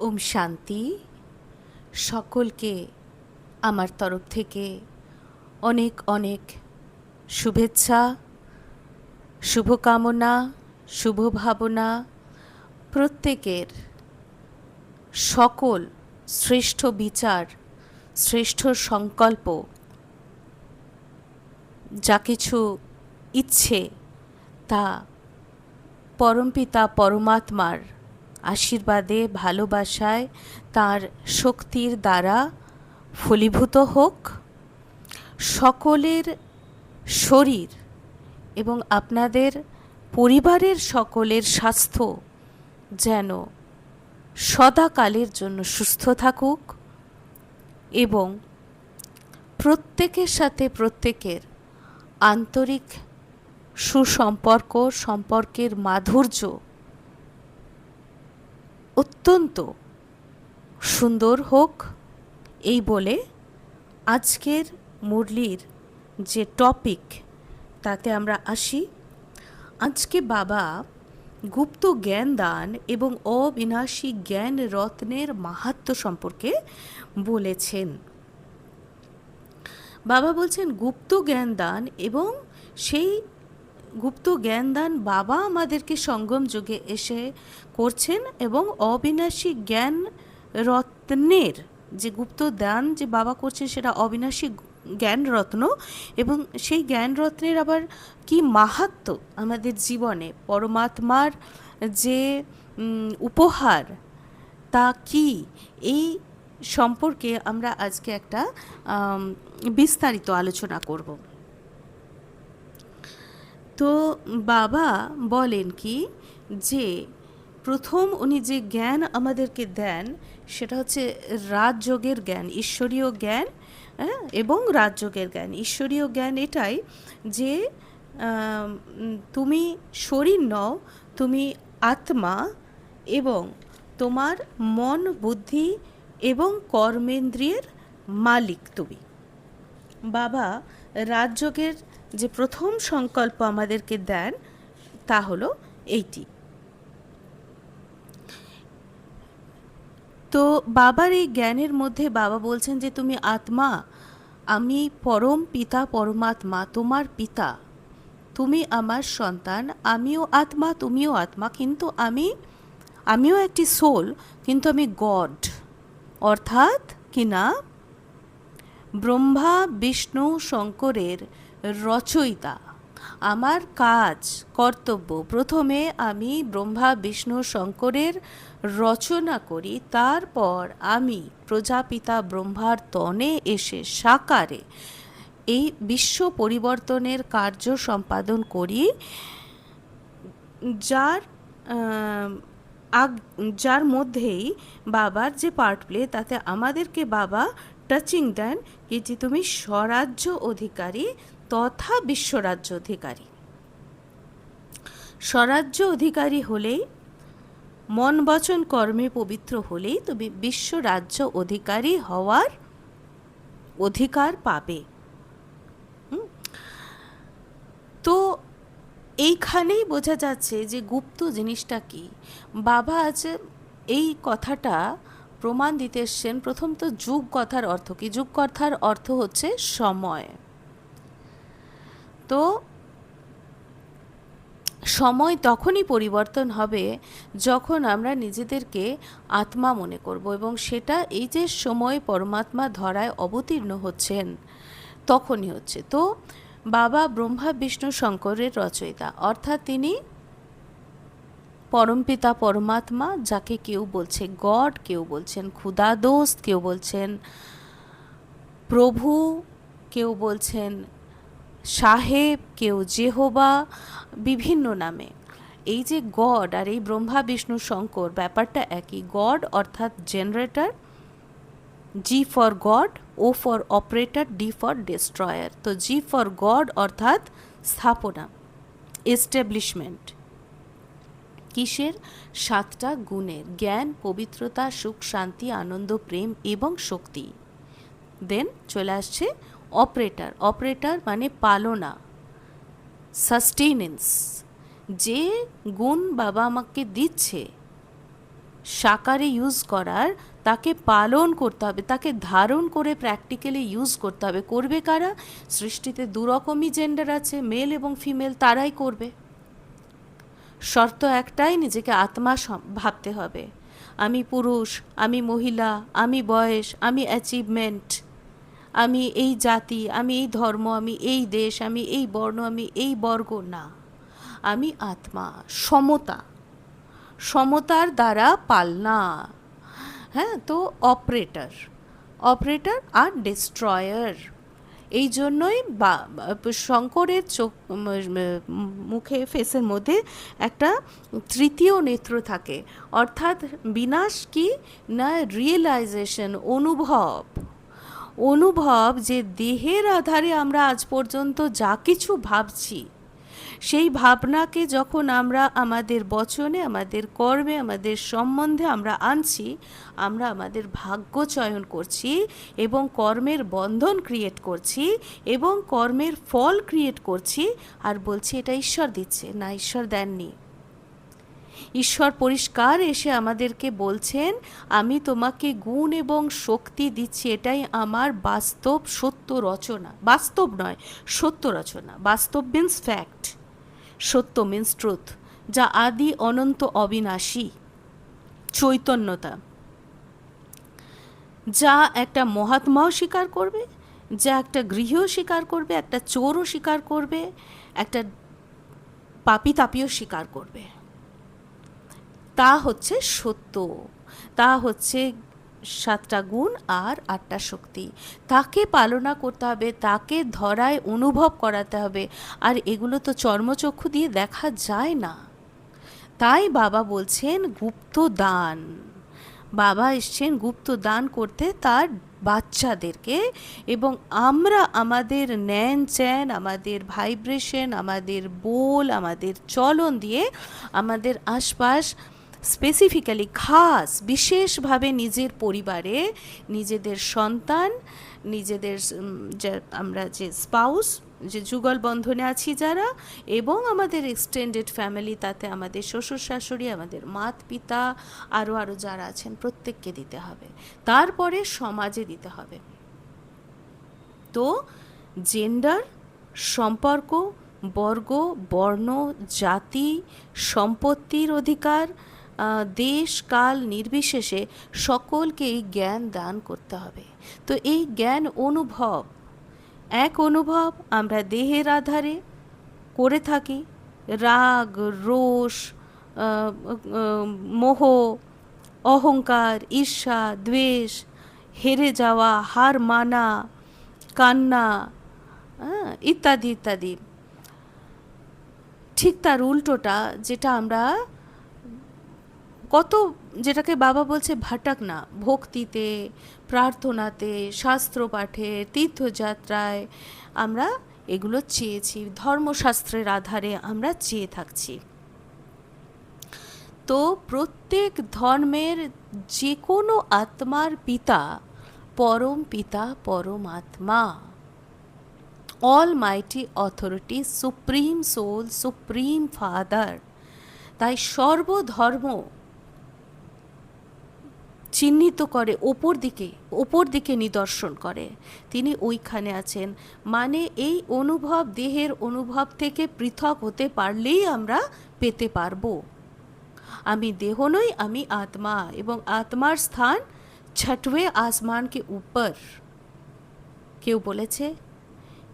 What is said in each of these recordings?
ওম শান্তি। সকলকে আমার তরফ থেকে অনেক অনেক শুভেচ্ছা, শুভকামনা, শুভ ভাবনা। প্রত্যেকের সকল শ্রেষ্ঠ বিচার, শ্রেষ্ঠ সংকল্প, যা কিছু ইচ্ছে তা পরমপিতা পরমাত্মার আশীর্বাদে, ভালোবাসায়, তার শক্তির দ্বারা ফলীভূত হোক। সকলের শরীর এবং আপনাদের পরিবারের সকলের স্বাস্থ্য যেন সদাকালের জন্য সুস্থ থাকুক এবং প্রত্যেকের সাথে প্রত্যেকের আন্তরিক সুসম্পর্ক, সম্পর্কের মাধুর্য অত্যন্ত সুন্দর হোক। এই বলে আজকের মুরলির যে টপিক তাতে আমরা আসি। আজকে বাবা গুপ্ত জ্ঞান দান এবং অবিনাশী জ্ঞান রত্নের মাহাত্ম্য সম্পর্কে বলেছেন। বাবা বলছেন গুপ্ত জ্ঞান দান, এবং সেই গুপ্ত জ্ঞান দান বাবা আমাদেরকে সঙ্গম যুগে এসে করছেন, এবং অবিনাশী জ্ঞান রত্নের যে গুপ্ত দান যে বাবা করছেন সেটা অবিনাশী জ্ঞান রত্ন, এবং সেই জ্ঞান রত্নের আবার কি মাহাত্ম্য আমাদের জীবনে, পরমাত্মার যে উপহার তা কি, এই সম্পর্কে আমরা আজকে একটা বিস্তারিত আলোচনা করব। তো বাবা বলেন কি যে প্রথম উনি যে জ্ঞান আমাদেরকে দেন সেটা হচ্ছে রাজযোগের জ্ঞান, ঈশ্বরীয় জ্ঞান এবং রাজযোগের জ্ঞান। ঈশ্বরীয় জ্ঞান এটাই যে তুমি শরীর নও, তুমি আত্মা, এবং তোমার মন, বুদ্ধি এবং কর্মেন্দ্রিয়ের মালিক তুমি। বাবা রাজযোগের যে প্রথম সংকল্প আমাদেরকে দেন তা হলো এইটি। তো বাবার এই জ্ঞানের মধ্যে বাবা বলছেন যে তুমি আত্মা, আমি পরম পিতা পরমাত্মা, তোমার পিতা, তুমি আমার সন্তান, আমিও আত্মা তুমিও আত্মা, কিন্তু আমিও একটি সোল, কিন্তু আমি গড, অর্থাৎ কিনা ব্রহ্মা বিষ্ণু শঙ্করের রচয়িতা। আমার কাজ, কর্তব্য, প্রথমে আমি ব্রহ্মা বিষ্ণু শঙ্করের রচনা করি, তারপর আমি প্রজাপিতা ব্রহ্মার তনে এসে সাকারে এই বিশ্ব পরিবর্তনের কার্য সম্পাদন করি, যার মধ্যেই বাবার যে পার্ট প্লে, তাতে আমাদেরকে বাবা টাচিং দেন কি যে তুমি স্বরাজ্য অধিকারী তথা বিশ্বরাজ্য অধিকারী। স্বরাজ্য অধিকারী হলেই, মন বচন কর্মে পবিত্র হলেই তুমি বিশ্বরাজ্য অধিকারী হওয়ার অধিকার পাবে। তো এইখানেই বোঝা যাচ্ছে যে গুপ্ত জিনিসটা কি। বাবা আছে এই কথাটা প্রমাণ দিতে এসছেন। প্রথম তো যুগ কথার অর্থ কি? যুগ কথার অর্থ হচ্ছে সময়। তো সময় তখনই পরিবর্তন হবে যখন আমরা নিজেদেরকে আত্মা মনে করব, এবং সেটা এই যে সময় পরমাত্মা ধরায় অবতীর্ণ হচ্ছেন তখনই হচ্ছে। তো বাবা ব্রহ্মা বিষ্ণু শঙ্করের রচয়িতা, অর্থাৎ তিনি পরমপিতা পরমাত্মা, যাকে কেউ বলছে গড, কেউ বলছেন খুদাদোস্ত, কেউ বলছেন প্রভু, কেউ বলছেন সাহেব, কেউ জেহোবা, বিভিন্ন নামে। এই যে গড আর এই ব্রহ্মা বিষ্ণু শঙ্কর, ব্যাপারটা একই। গড অর্থাৎ generator, G for God, O for operator, D for destroyer. তো জি ফর গড অর্থাৎ স্থাপনা, এস্টাবলিশমেন্ট। কিসের? 7টা গুণের, জ্ঞান, পবিত্রতা, সুখ, শান্তি, আনন্দ, প্রেম এবং শক্তি। দেন চলে আসছে অপারেটর। অপারেটর মানে পালনা, সাস্টেনেন্স। যে গুণ বাবা আমাকে দিচ্ছে সাকারে ইউজ করার, তাকে পালন করতে হবে, তাকে ধারণ করে প্র্যাকটিক্যালি ইউজ করতে হবে। করবে কারা? সৃষ্টিতে দুরকমই জেন্ডার আছে, মেল এবং ফিমেল, তারাই করবে। শর্ত একটাই, নিজেকে আত্মা ভাবতে হবে। আমি পুরুষ, আমি মহিলা, আমি বয়স, আমি অ্যাচিভমেন্ট, আমি এই জাতি, আমি এই ধর্ম, আমি এই দেশ, আমি এই বর্ণ, আমি এই বর্গ না, আমি আত্মা। সমতা, সমতার দ্বারা পালনা। হ্যাঁ, তো অপারেটর আর ডিস্ট্রয়ার। এই জন্যই শঙ্করের মুখে, ফেসের মধ্যে একটা তৃতীয় নেত্র থাকে, অর্থাৎ বিনাশ কি না, রিয়েলাইজেশন, অনুভব যে দেহের আধারে আমরা আজ পর্যন্ত যা কিছু ভাবছি, সেই ভাবনাকে যখন আমরা আমাদের বচনে, আমাদের কর্মে, আমাদের সম্বন্ধে আমরা আনছি, আমরা আমাদের ভাগ্য চয়ন করছি এবং কর্মের বন্ধন ক্রিয়েট করছি এবং কর্মের ফল ক্রিয়েট করছি, আর বলছি এটা ঈশ্বর দিচ্ছে। না, ঈশ্বর দেননি। ঈশ্বর পরিষ্কার এসে আমাদেরকে বলছেন, আমি তোমাকে গুণ এবং শক্তি দিচ্ছি, এটাই আমার বাস্তব সত্য রচনা। বাস্তব নয়, সত্য রচনা। বাস্তব মিন্স ফ্যাক্ট, সত্য মিন্স ট্রুথ, যা আদি অনন্ত অবিনাশী চৈতন্যতা, যা একটা মহাত্মাও স্বীকার করবে, যা একটা গৃহও স্বীকার করবে, একটা চোরও স্বীকার করবে, একটা পাপী তাপিও স্বীকার করবে। তা হচ্ছে সত্য, তা হচ্ছে 7টা গুণ আর 8টা শক্তি। তাকে পালনা করতে হবে, তাকে ধরায় অনুভব করাতে হবে। আর এগুলো তো চর্মচক্ষু দিয়ে দেখা যায় না। তাই বাবা বলছেন গুপ্ত দান। বাবা এসছেন গুপ্ত দান করতে তার বাচ্চাদেরকে, এবং আমরা আমাদের ন্যান চ্যান, আমাদের ভাইব্রেশন, আমাদের বোল, আমাদের চলন দিয়ে আমাদের আশপাশ, স্পেসিফিক্যালি খাস বিশেষভাবে নিজের পরিবারে, নিজেদের সন্তান, নিজেদের আমরা যে স্পাউস, যে যুগল বন্ধনে আছি যারা, এবং আমাদের এক্সটেন্ডেড ফ্যামিলি, তাতে আমাদের শ্বশুর শাশুড়ি, আমাদের মাত পিতা, আরও যারা আছেন, প্রত্যেককে দিতে হবে। তারপরে সমাজে দিতে হবে। তো জেন্ডার, সম্পর্ক, বর্গ, বর্ণ, জাতি, সম্পত্তির অধিকার, দেশ কাল নির্বিশেষে সকলকেই জ্ঞান দান করতে হবে। তো এই জ্ঞান অনুভব, এক অনুভব আমরা দেহের আধারে করে থাকি। রাগ, রোষ, মোহ, অহংকার, ঈর্ষা, দ্বেষ, হেরে যাওয়া, হার মানা, কান্না, ইত্যাদি ইত্যাদি। ঠিক তার উল্টোটা, যেটা আমরা যেটাকে বাবা বলছে ভাটাক না, ভক্তিতে, প্রার্থনাতে, শাস্ত্র পাঠে, তীর্থযাত্রায় আমরা এগুলো চেয়েছি, ধর্মশাস্ত্রের আধারে আমরা চেয়ে থাকছি। তো প্রত্যেক ধর্মের যে কোনো আত্মার পিতা পরম পিতা, পরমাত্মা, almighty authority, supreme soul, supreme father. তাই সর্বধর্ম চিহ্নিত করে ওপর দিকে নিদর্শন করে, তিনি ওইখানে আছেন। মানে এই অনুভব, দেহের অনুভব থেকে পৃথক হতে পারলেই আমরা পেতে পারবো। আমি দেহ নই, আমি আত্মা, এবং আত্মার স্থান 6वें আসমান কে উপর। কেউ বলেছে,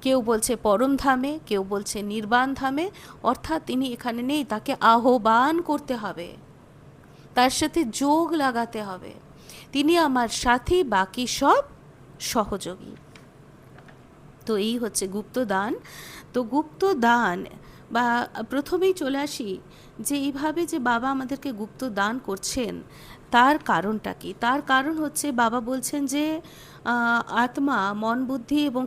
কেউ বলছে পরম ধামে, কেউ বলছে নির্বাণ ধামে। অর্থাৎ তিনি এখানে নেই, তাকে আহ্বান করতে হবে, তার সাথে যোগ লাগাতে হবে। তিনি আমার সাথী, বাকি সব সহযোগী। তো এই হচ্ছে গুপ্তদান। তো গুপ্তদান, বা প্রথমেই চলে আসি যে এইভাবে যে বাবা আমাদেরকে গুপ্তদান করছেন, তার কারণটা কি? তার কারণ হচ্ছে বাবা বলছেন যে আত্মা মন, বুদ্ধি এবং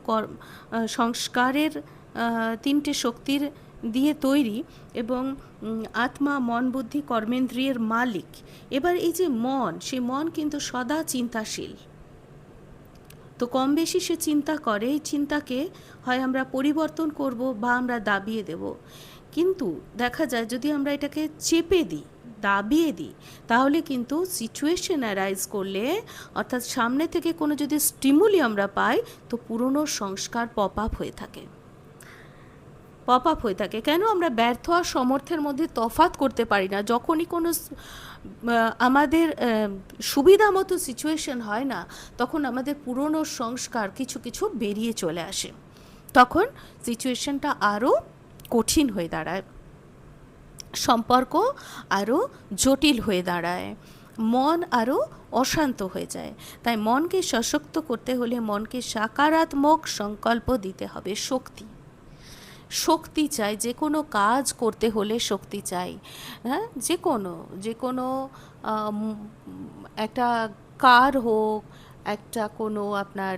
সংস্কারের 3টে শক্তির দিয়ে তৈরি, এবং আত্মা মন, বুদ্ধি, কর্মেন্দ্রিয়ের মালিক। এবার এই যে মন, সেই মন কিন্তু সদা চিন্তাশীল। তো কম বেশি সে চিন্তা করে, এই চিন্তাকে হয় আমরা পরিবর্তন করব বা আমরা দাবিয়ে দেব। কিন্তু দেখা যায় যদি আমরা এটাকে চেপে দিই, দাবিয়ে দিই, তাহলে কিন্তু সিচুয়েশন অ্যারাইজ করলে, অর্থাৎ সামনে থেকে কোনো যদি স্টিমুলি আমরা পাই, তো পুরনো সংস্কার পপ আপ হয়ে থাকে। কেন আমরা ব্যর্থ আর সমর্থের মধ্যে তফাৎ করতে পারি না? যখনই কোনো আমাদের সুবিধা মতো সিচুয়েশন হয় না, তখন আমাদের পুরনো সংস্কার কিছু কিছু বেরিয়ে চলে আসে, তখন সিচুয়েশনটা আরও কঠিন হয়ে দাঁড়ায়, সম্পর্ক আরও জটিল হয়ে দাঁড়ায়, মন আরও অশান্ত হয়ে যায়। তাই মনকে সশক্ত করতে হলে মনকে সকারাত্মক সংকল্প দিতে হবে। শক্তি চাই, যে কোনো কাজ করতে হলে শক্তি চাই। হ্যাঁ, যে কোনো একটা কার হোক, একটা কোনো আপনার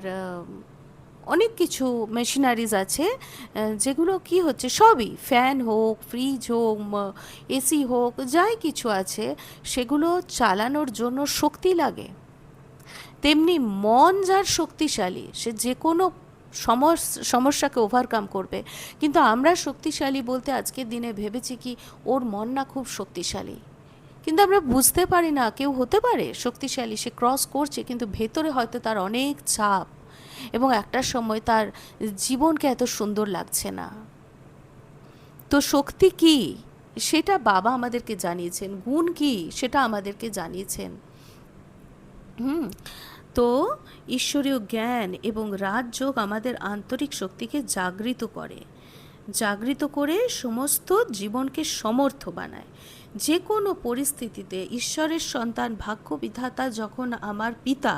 অনেক কিছু মেশিনারিজ আছে যেগুলো কি হচ্ছে, সবই ফ্যান হোক, ফ্রিজ হোক, এসি হোক, যাই কিছু আছে সেগুলো চালানোর জন্য শক্তি লাগে। তেমনি মন যার শক্তিশালী, সে যে কোনো সমস্যাকে ওভারকাম করবে। কিন্তু আমরা শক্তিশালী বলতে আজকের দিনে ভেবেছি কি ওর মন না খুব শক্তিশালী, কিন্তু আমরা বুঝতে পারি না কেউ হতে পারে শক্তিশালী, সে ক্রস করছে, কিন্তু ভেতরে হয়তো তার অনেক চাপ, এবং একটা সময় তার জীবনকে এত সুন্দর লাগছে না। তো শক্তি কি সেটা বাবা আমাদেরকে জানিয়েছেন, গুণ কি সেটা আমাদেরকে জানিয়েছেন। তো ঈশ্বরীয় জ্ঞান এবং রাজযোগ আমাদের আন্তরিক শক্তিকে জাগৃত করে সমস্ত জীবনকে সমর্থ বানায়। যে কোনো পরিস্থিতিতে ঈশ্বরের সন্তান, ভাগ্য বিধাতা যখন আমার পিতা,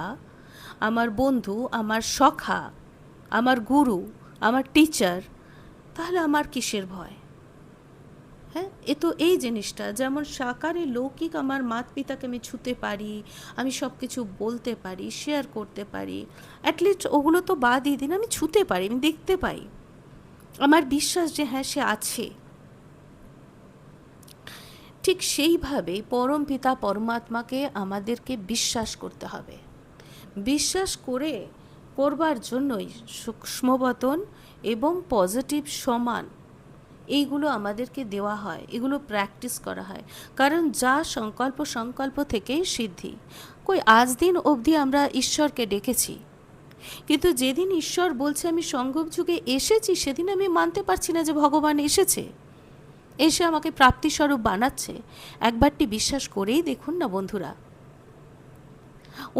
আমার বন্ধু, আমার সখা, আমার গুরু, আমার টিচার, তাহলে আমার কিসের ভয়? হ্যাঁ, এই জিনিসটা যেমন সাকারে লৌকিক আমার মাতা পিতাকে আমি ছুতে পারি, আমি সব কিছু বলতে পারি, শেয়ার করতে পারি, অ্যাটলিস্ট ওগুলো তো বাদই দিন, আমি ছুতে পারি, আমি দেখতে পাই, আমার বিশ্বাস যে হ্যাঁ সে আছে। ঠিক সেইভাবে পরম পিতা পরমাত্মাকে আমাদেরকে বিশ্বাস করতে হবে। বিশ্বাস করবার জন্যই সূক্ষ্মবতন এবং পজিটিভ সমান এইগুলো আমাদেরকে দেওয়া হয়, এগুলো প্র্যাকটিস করা হয়। কারণ যা সংকল্প থেকেই সিদ্ধি। আজ দিন অবধি আমরা ঈশ্বরকে ডেকেছি, কিন্তু যেদিন ঈশ্বর বলছে আমি সঙ্গম যুগে এসেছি, সেদিন আমি মানতে পারছি না যে ভগবান এসে আমাকে প্রাপ্তিস্বরূপ বানাচ্ছে। একবারটি বিশ্বাস করেই দেখুন না বন্ধুরা।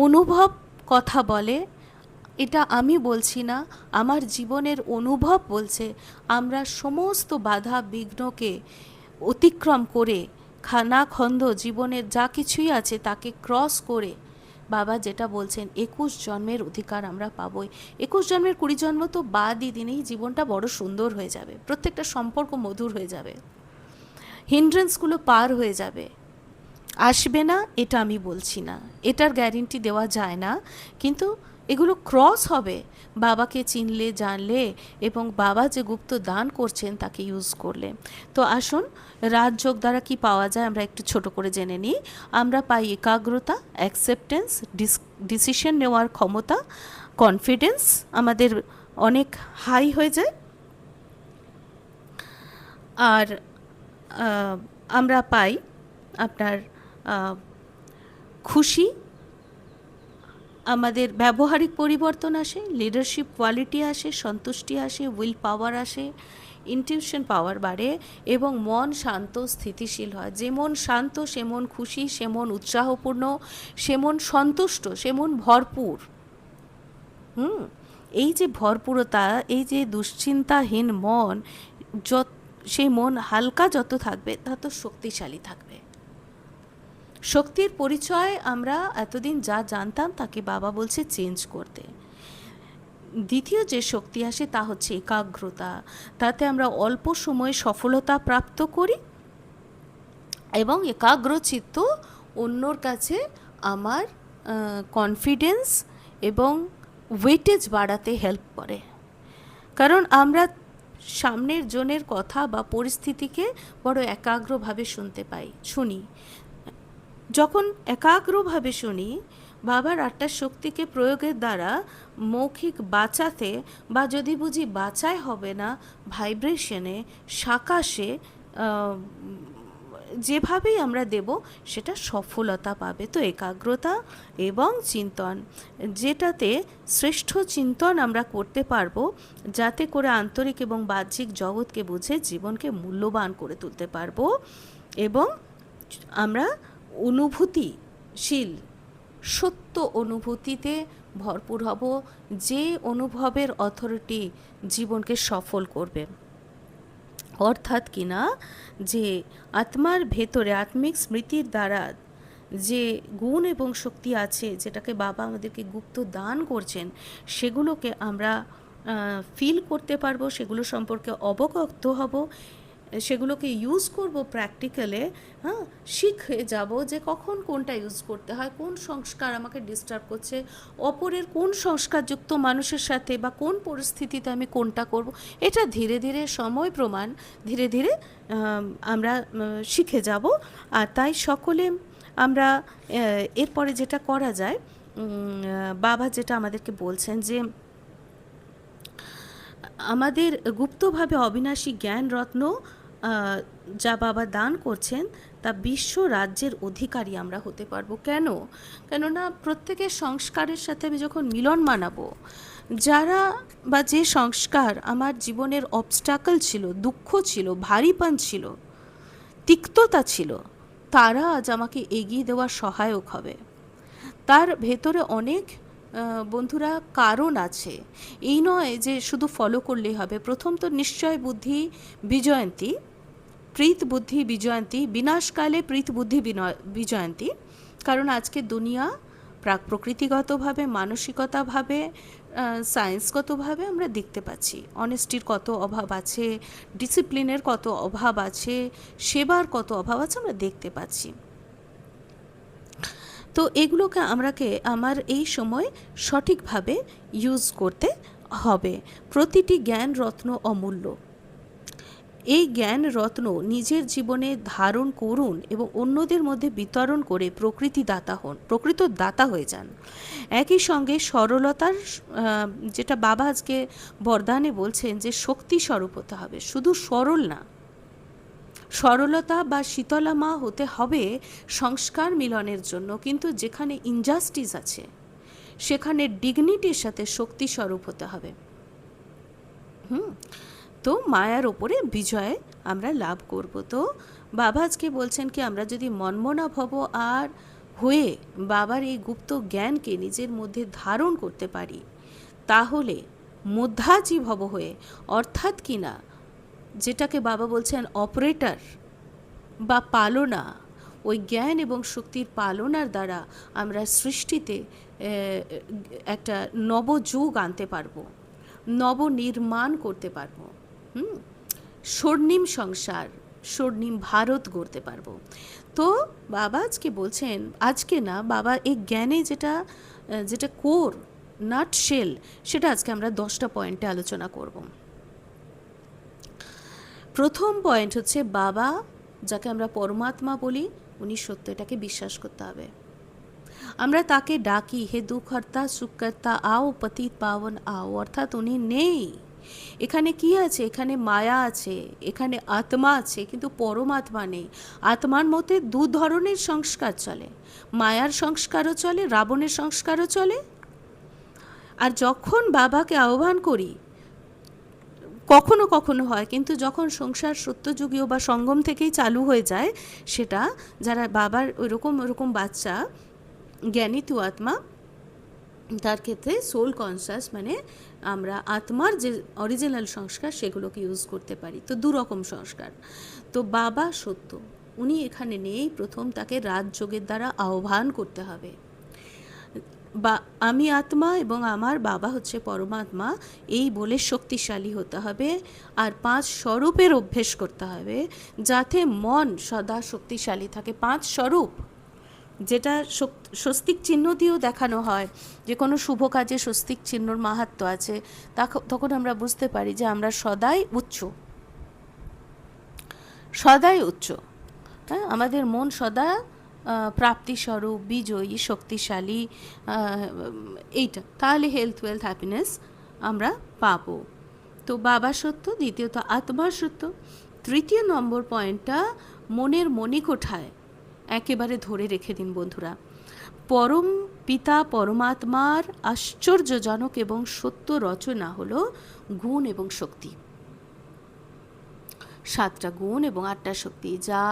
অনুভব কথা বলে, এটা আমি বলছি না, আমার জীবনের অনুভব বলছে আমরা সমস্ত বাধা বিঘ্নকে অতিক্রম করে, খানাখন্দ জীবনের যা কিছুই আছে তাকে ক্রস করে বাবা যেটা বলছেন 21 জন্মের অধিকার আমরা পাবই। 21 জন্মের 20 জন্ম তো বাদই দিনেই জীবনটা বড় সুন্দর হয়ে যাবে, প্রত্যেকটা সম্পর্ক মধুর হয়ে যাবে, হিন্ড্রেন্সগুলো পার হয়ে যাবে। আসবে না এটা আমি বলছি না, এটার গ্যারেন্টি দেওয়া যায় না, কিন্তু এগুলো ক্রস হবে বাবাকে চিনলে, জানলে, এবং বাবা যে গুপ্ত দান করছেন তাকে ইউজ করলে। তো আসুন রাজযোগ দ্বারা কি পাওয়া যায় আমরা একটু ছোট করে জেনে নিই। আমরা পাই একাগ্রতা, অ্যাকসেপ্টেন্স, ডিসিশন নেওয়ার ক্ষমতা, কনফিডেন্স আমাদের অনেক হাই হয়ে যায়, আর আমরা পাই আপনার খুশি, আমাদের ব্যবহারিক পরিবর্তন আসে, লিডারশিপ কোয়ালিটি আসে, সন্তুষ্টি আসে, উইল পাওয়ার আসে, ইনটিউশন পাওয়ার বাড়ে, এবং মন শান্ত স্থিতিশীল হয়। যে মন শান্ত সে মন খুশি, সে মন উৎসাহপূর্ণ, সে মন সন্তুষ্ট, সে মন ভরপুর। এই যে ভরপুরতা, এই যে দুশ্চিন্তাহীন মন, সেই মন হালকা যত থাকবে তত শক্তিশালী থাকবে। শক্তির পরিচয় আমরা এতদিন যা জানতাম তাকে বাবা বলছে চেঞ্জ করতে। দ্বিতীয় যে শক্তি আসে তা হচ্ছে একাগ্রতা। তাতে আমরা অল্প সময়ে সফলতা প্রাপ্ত করি, এবং একাগ্রচিত্ত অন্যর কাছে আমার কনফিডেন্স এবং ওয়েটেজ বাড়াতে হেল্প করে। কারণ আমরা সামনের জনের কথা বা পরিস্থিতিকে বড় একাগ্রভাবে শুনি। যখন একাগ্রভাবে শুনি, বাবার 8টা শক্তিকে প্রয়োগের দ্বারা মৌখিক বাঁচাতে, বা যদি বুঝি বাঁচায় হবে না, ভাইব্রেশনে, সাকাশে যেভাবেই আমরা দেব সেটা সফলতা পাবে। তো একাগ্রতা এবং চিন্তন, যেটাতে শ্রেষ্ঠ চিন্তন আমরা করতে পারবো, যাতে করে আন্তরিক এবং বাহ্যিক জগৎকে বুঝে জীবনকে মূল্যবান করে তুলতে পারবো এবং আমরা অনুভূতিশীল সত্য অনুভূতিতে ভরপুর হব, যে অনুভবের অথরিটি জীবনকে সফল করবে। অর্থাৎ কিনা যে আত্মার ভেতরে আত্মিক স্মৃতির দ্বারা যে গুণ এবং শক্তি আছে, যেটাকে বাবা আমাদেরকে গুপ্ত দান করছেন, সেগুলোকে আমরা ফিল করতে পারবো, সেগুলো সম্পর্কে অবগত হব, সেগুলোকে ইউজ করব প্র্যাকটিক্যালে। হ্যাঁ, শিখে যাব যে কখন কোনটা ইউজ করতে হয়, কোন সংস্কার আমাকে ডিস্টার্ব করছে, অপরের কোন সংস্কারযুক্ত মানুষের সাথে বা কোন পরিস্থিতিতে আমি কোনটা করব। এটা ধীরে ধীরে সময় প্রমাণ, ধীরে ধীরে আমরা শিখে যাব। আর তাই সকলে আমরা এরপরে যেটা করা যায়, বাবা যেটা আমাদেরকে বলছেন যে আমাদের গুপ্তভাবে অবিনাশী জ্ঞান রত্ন যা বাবা দান করছেন, তা বিশ্ব রাজ্যের অধিকারী আমরা হতে পারবো। কেননা প্রত্যেকের সংস্কারের সাথে আমি যখন মিলন মানাবো, যারা বা যে সংস্কার আমার জীবনের অবস্টাকল ছিল, দুঃখ ছিল, ভারীপন ছিল, তিক্ততা ছিল, তারা আজ আমাকে এগিয়ে দেওয়ার সহায়ক হবে। তার ভেতরে অনেক বন্ধুরা কারণ আছে, এই নয় যে শুধু ফলো করলেই হবে। প্রথম তো নিশ্চয় বুদ্ধি বিজয়ন্তী, প্রীত বুদ্ধি বিজয়ন্তী, বিনাশকালে প্রীত বুদ্ধি বিজয়ন্তী। কারণ আজকে দুনিয়া প্রকৃতিগতভাবে, মানসিকতাভাবে, সায়েন্সগতভাবে আমরা দেখতে পাচ্ছি অনেস্টির কত অভাব আছে, ডিসিপ্লিনের কত অভাব আছে, সেবার কত অভাব আছে, আমরা দেখতে পাচ্ছি। তো এগুলোকে আমার এই সময় সঠিকভাবে ইউজ করতে হবে। প্রতিটি জ্ঞান রত্ন অমূল্য। এই জ্ঞান রত্ন নিজের জীবনে ধারণ করুন এবং অন্যদের মধ্যে বিতরণ করে প্রকৃত দাতা হয়ে যান। একই সঙ্গে সরলতার, যেটা বাবা আজকে বরদানে বলছেন যে শক্তি স্বরূপ হতে হবে, শুধু সরল না। সরলতা বা শীতলা মা হতে হবে সংস্কার মিলনের জন্য, কিন্তু যেখানে ইনজাস্টিস আছে সেখানে ডিগনিটির সাথে শক্তি স্বরূপ হতে হবে। তো মায়ার ওপরে বিজয় আমরা লাভ করব। তো বাবা আজকে বলছেন কি, আমরা যদি মনমনা ভব আর হয়ে বাবার এই গুপ্ত জ্ঞানকে নিজের মধ্যে ধারণ করতে পারি, তাহলে মধ্যাজী ভব হয়ে, অর্থাৎ কিনা যেটাকে বাবা বলছেন অপারেটর বা পালনা, ওই জ্ঞান এবং শক্তির পালনার দ্বারা আমরা সৃষ্টিতে একটা নবযুগ আনতে পারবো, নবনির্মাণ করতে পারবো। স্বর্ণিম সংসার, স্বর্ণিম ভারত গড়তে পারবো। তো বাবা আজকে বলছেন, আজকে না, বাবা এই জ্ঞানে যেটা কোর নাট শেল, সেটা আজকে আমরা 10টা পয়েন্টে আলোচনা করব। প্রথম পয়েন্ট হচ্ছে, বাবা যাকে আমরা পরমাত্মা বলি, উনি সত্য, এটাকে বিশ্বাস করতে হবে। আমরা তাকে ডাকি, হে দুঃখহর্তা সুখকর্তা আও, পতিত পাবন আও, অর্থাৎ উনি নেই। এখানে কি আছে? এখানে মায়া আছে, এখানে আত্মা আছে, কিন্তু পরমাত্মা নেই। আত্মার মধ্যে দু ধরনের সংস্কার চলে, মায়ার সংস্কারও চলে, রাবণের সংস্কারও চলে। আর যখন বাবাকে আহ্বান করি, কখনো কখনো হয়, কিন্তু যখন সংসার সত্যযুগীয় বা সঙ্গম থেকেই চালু হয়ে যায়, সেটা যারা বাবার ওরকম বাচ্চা, জ্ঞানী তু আত্মা, তার ক্ষেত্রে সোল কনসাস, মানে আমরা আত্মার যে অরিজিনাল সংস্কার সেগুলোকে ইউজ করতে পারি। তো দুরকম সংস্কার। তো বাবা সত্য, উনি এখানে নেই। প্রথম তাকে রাজযোগের দ্বারা আহ্বান করতে হবে। বা আমি আত্মা এবং আমার বাবা হচ্ছে পরমাত্মা, এই বলে শক্তিশালী হতে হবে। আর 5 স্বরূপের অভ্যেস করতে হবে, যাতে মন সদা শক্তিশালী থাকে। 5 স্বরূপ, যেটা স্বস্তিক চিহ্ন দিয়েও দেখানো হয়, যে কোনো শুভ কাজে স্বস্তিক চিহ্নর মাহাত্ম্য আছে। তখন আমরা বুঝতে পারি যে আমরা সদাই উচ্চ। হ্যাঁ, আমাদের মন সদা প্রাপ্তিস্বরূপ, বিজয়ী, শক্তিশালী, এইটা, তাহলে হেলথ, ওয়েলথ, হ্যাপিনেস আমরা পাবো। তো বাবা সত্য, দ্বিতীয়ত আত্মা সত্য, তৃতীয় নম্বর পয়েন্টটা মনের মণিকোঠায় একেবারে ধরে রেখে দিন বন্ধুরা। পরম পিতা পরমাত্মার আশ্চর্যজনক এবং সত্য রচনা হলো গুণ এবং শক্তি। 7টা গুণ এবং 8টা শক্তি, যা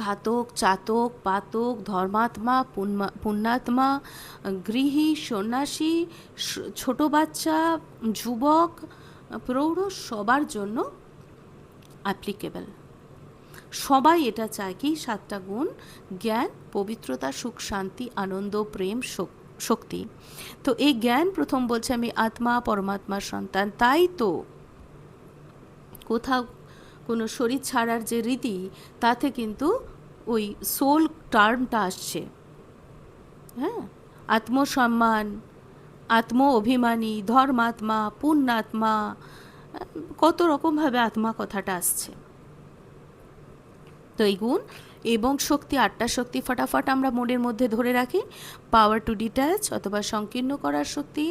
ঘাতক, চাতক, পাতক, ধর্মাত্মা, পুণ্যাত্মা, গৃহী, সন্ন্যাসী, ছোট বাচ্চা, যুবক, প্রৌঢ় সবার জন্য অ্যাপ্লিকেবল। সবাই এটা চায় কি? 7টা গুণ: জ্ঞান, পবিত্রতা, সুখ, শান্তি, আনন্দ, প্রেম, শক্তি। তো এই জ্ঞান, প্রথম বলছে আমি আত্মা পরমাত্মার সন্তান, তাই তো কোথাও কোনো শরীর ছাড়ার যে রীতি, তাতে কিন্তু ওই সোল টার্মটা আসছে। হ্যাঁ, আত্মসম্মান, আত্ম অভিমানী, ধর্মাত্মা, পুণ্যাত্মা, কত রকমভাবে আত্মা কথাটা আসছে। তো এই গুণ এবং শক্তি, 8টা শক্তি ফটাফট আমরা মনের মধ্যে ধরে রাখি। পাওয়ার টু ডিট্যাচ অথবা সংকীর্ণ করার শক্তি,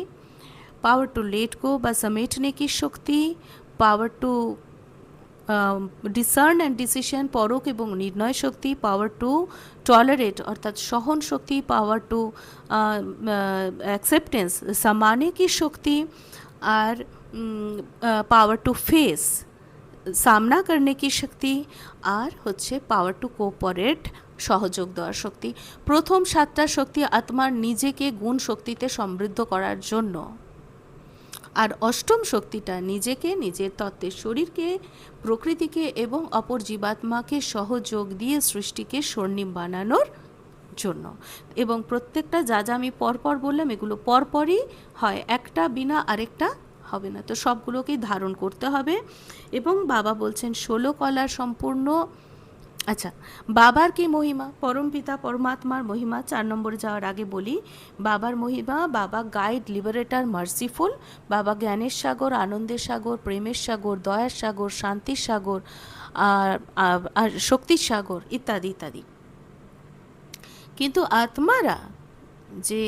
পাওয়ার টু লেট গো বা সমেটনে কি শক্তি, power to discern and decision পরখ এবং নির্ণয় শক্তি, পাওয়ার টু টলারেট অর্থাৎ সহন শক্তি, পাওয়ার টু অ্যাকসেপ্টেন্স সামানে কি শক্তি, আর পাওয়ার টু ফেস সামনা করনে কি শক্তি, আর হচ্ছে পাওয়ার টু কোঅপারেট সহযোগ দেওয়ার শক্তি। প্রথম 7টা শক্তি আত্মার নিজেকে গুণ শক্তিতে সমৃদ্ধ করার জন্য, আর অষ্টম শক্তিটা নিজেকে, নিজের তত্ত্বের শরীরকে, প্রকৃতিকে এবং অপর জীবাত্মাকে সহযোগ দিয়ে সৃষ্টিকে স্বর্ণিম বানানোর জন্য। এবং প্রত্যেকটা যা যা আমি পরপর বললাম এগুলো পরপরই হয়, একটা বিনা আরেকটা হবে না। তো সবগুলোকেই ধারণ করতে হবে। এবং বাবা বলছেন 16 কলার সম্পূর্ণ। আচ্ছা, বাবার কি মহিমা? পরমপিতা পরমাত্মার মহিমা 4 নম্বরে যাওয়ার আগে বলি। বাবার মহিমা: বাবা গাইড, লিবারেটর, মার্সিফুল। বাবা জ্ঞানের সাগর, আনন্দের সাগর, প্রেমের সাগর, দয়ার সাগর, শান্তির সাগর, আর শক্তির সাগর, ইত্যাদি ইত্যাদি। কিন্তু আত্মারা যে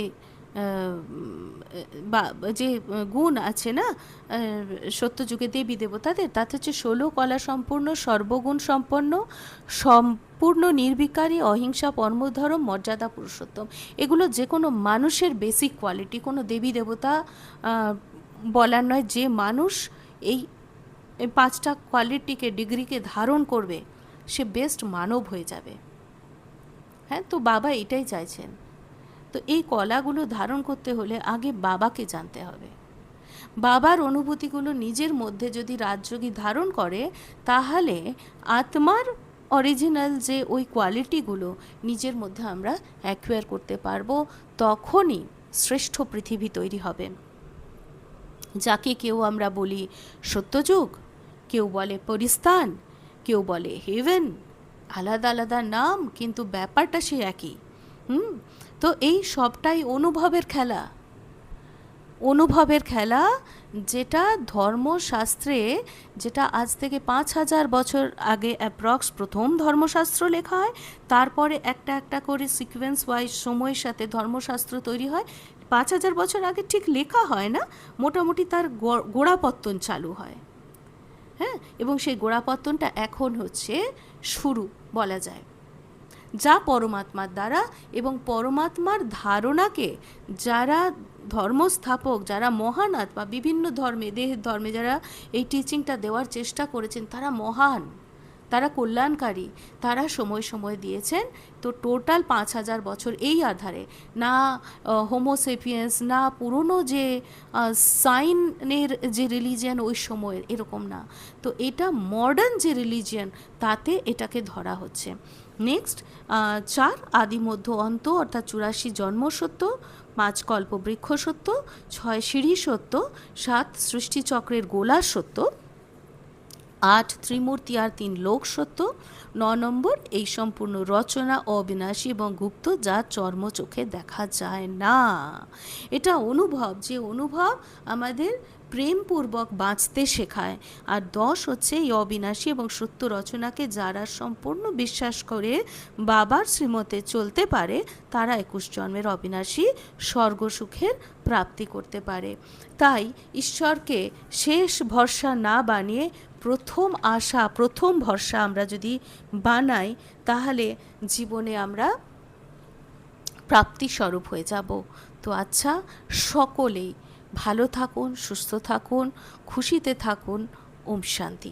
যে গুণ আছে না সত্যযুগে দেবী দেবতাদের, তাতে হচ্ছে 16 কলা সম্পূর্ণ, সর্বগুণ সম্পন্ন, সম্পূর্ণ নির্বিকারী, অহিংসা, পরমধর্ম, মর্যাদা, পুরুষোত্তম। এগুলো যে কোনো মানুষের বেসিক কোয়ালিটি, কোনো দেবী দেবতা বলার নয়। যে মানুষ এই 5টা কোয়ালিটিকে, ডিগ্রিকে ধারণ করবে, সে বেস্ট মানব হয়ে যাবে। হ্যাঁ, তো বাবা এটাই চাইছেন। তো এই কলাগুলো ধারণ করতে হলে আগে বাবাকে জানতে হবে। বাবার অনুভূতিগুলো নিজের মধ্যে যদি রাজযোগী ধারণ করে, তাহলে আত্মার অরিজিনাল যে ওই কোয়ালিটিগুলো নিজের মধ্যে আমরা অ্যাকুয়ার করতে পারবো। তখনই শ্রেষ্ঠ পৃথিবী তৈরি হবে, যাকে কেউ আমরা বলি সত্যযুগ, কেউ বলে পরিস্থান, কেউ বলে হেভেন। আলাদা আলাদা নাম, কিন্তু ব্যাপারটা সে একই। তো এই সবটাই অনুভবের খেলা। অনুভবের খেলা, যেটা ধর্মশাস্ত্রে, যেটা আজ থেকে 5000 বছর আগে অ্যাপ্রক্স প্রথম ধর্মশাস্ত্র লেখা হয়, তারপরে একটা একটা করে সিকোয়েন্স ওয়াইজ সময়ের সাথে ধর্মশাস্ত্র তৈরি হয়। 5000 বছর আগে ঠিক লেখা হয় না, মোটামুটি তার গোড়াপত্তন চালু হয়। হ্যাঁ, এবং সেই গোড়াপত্তনটা এখন হচ্ছে শুরু বলা যায়, যা পরমাত্মার দ্বারা। এবং পরমাত্মার ধারণাকে যারা ধর্মস্থাপক, যারা মহান আত্মা, বিভিন্ন ধর্মে, দেহের ধর্মে যারা এই টিচিংটা দেওয়ার চেষ্টা করেছেন, তারা মহান, তারা কল্যাণকারী, তারা সময় সময় দিয়েছেন। তো টোটাল 5000 বছর এই আধারে, না হোমোসেপিয়েন্স, না পুরনো যে সাইনের যে রিলিজিয়ান ওই সময়ের, এরকম না। তো এটা মডার্ন যে রিলিজিয়ান, তাতে এটাকে ধরা হচ্ছে। নেক্সট 4 আদি মধ্য অন্ত, অর্থাৎ 84 জন্ম সত্য, 5 কল্প বৃক্ষ সত্য, 6 সিঁড়ি সত্য, 7 সৃষ্টিচক্রের গোলা সত্য, 8 ত্রিমূর্তি আর 3 লোক সত্য, 9 নম্বর এই সম্পূর্ণ রচনা অবিনাশী এবং গুপ্ত, যা চর্ম চোখে দেখা যায় না। এটা অনুভব, যে অনুভব আমাদের প্রেমপূর্বক বাঁচতে শেখায়। আর 10 হচ্ছে এই অবিনাশী এবং সত্য রচনাকে যারা সম্পূর্ণ বিশ্বাস করে বাবার শ্রীমতে চলতে পারে, তারা 21 জন্মের অবিনাশী স্বর্গসুখের প্রাপ্তি করতে পারে। তাই ঈশ্বরকে শেষ ভরসা না বানিয়ে প্রথম আশা, প্রথম ভরসা আমরা যদি বানাই, তাহলে জীবনে আমরা প্রাপ্তিস্বরূপ হয়ে যাব। তো আচ্ছা, সকলেই ভালো থাকুন, সুস্থ থাকুন, খুশিতে থাকুন। ওম শান্তি।